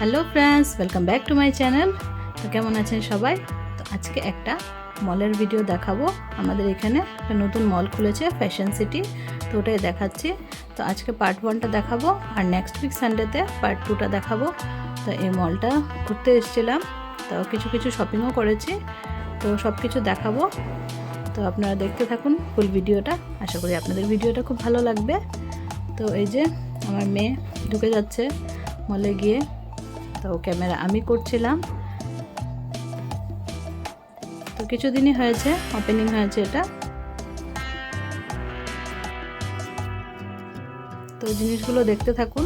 Hello friends, welcome back to my channel. তো কেমন আছেন সবাই? তো আজকে একটা মলের ভিডিও দেখাবো। আমাদের এখানে একটা নতুন মল খুলেছে, ফ্যাশন সিটি, তো ওটাই দেখাচ্ছি। তো আজকে পার্ট 1টা দেখাবো আর নেক্সট উইক সানডেতে পার্ট 2টা দেখাবো। তো এই মলটা ঘুরতে এসেছিলাম, তো কিছু শপিংও করেছি, তো সব কিছু দেখাবো। তো আপনারা দেখতে থাকুন ফুল ভিডিওটা, আশা করি আপনাদের ভিডিওটা খুব ভালো লাগবে। তো এই যে আমার মেয়ে ঢুকে যাচ্ছে মলে গিয়ে, তো ক্যামেরা আমি করছিলাম। তো কিছুদিনই হয়েছে ওপেনিং হয়েছে এটা। তো জিনিসগুলো দেখতে থাকুন।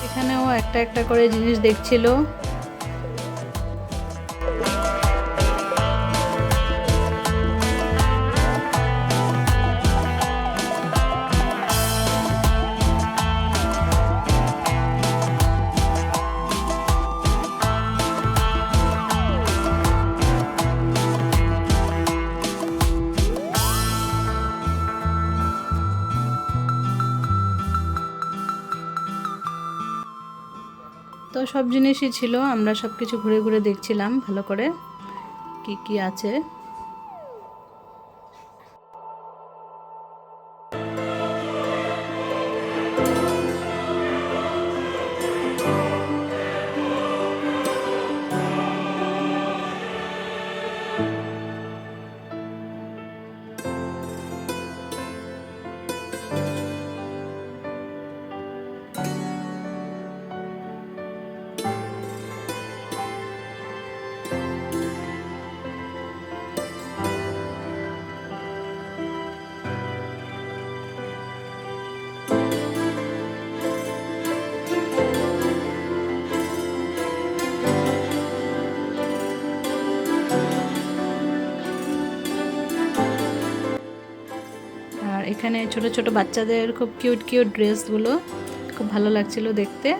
এখানেও একটা একটা করে জিনিস দেখছিল। তো সব জিনিসই ছিল, আমরা সব কিছু ঘুরে ঘুরে দেখছিলাম ভালো করে কি কি আছে। আর এখানে ছোট ছোট বাচ্চাদের খুব কিউট কিউট ড্রেসগুলো খুব ভালো লাগছিল দেখতে।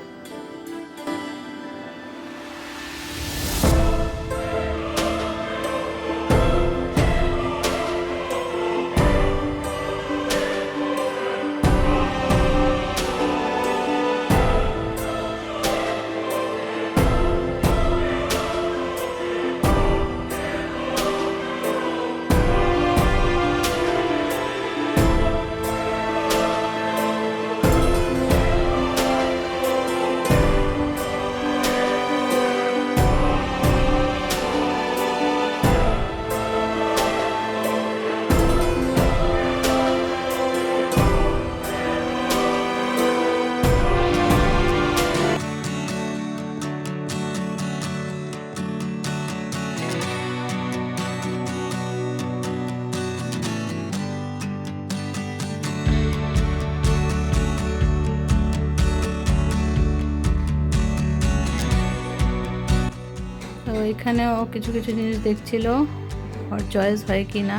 তো এখানেও কিছু কিছু জিনিস দেখছিল, ওর চয়েস হয় কি না।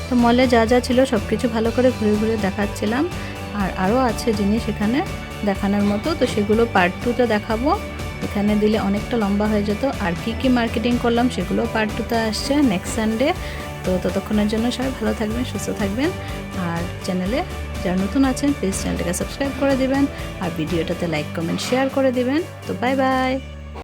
তো মলে যা যা ছিল সব কিছু ভালো করে ঘুরে ঘুরে দেখাচ্ছিলাম। আর আরও আছে জিনিস এখানে দেখানোর মতো, তো সেগুলো পার্ট 2তে দেখাবো। এখানে দিলে অনেকটা লম্বা হয়ে যেত। আর কি মার্কেটিং করলাম সেগুলো পার্ট 2তে আসছে নেক্সট সানডে। তো ততক্ষণের জন্য সবাই ভালো থাকবেন, সুস্থ থাকবেন। আর চ্যানেলে যারা নতুন আছেন প্লিজ চ্যানেলটাকে সাবস্ক্রাইব করে দিবেন, আর ভিডিওটাতে লাইক কমেন্ট শেয়ার করে দিবেন। তো বাই বাই।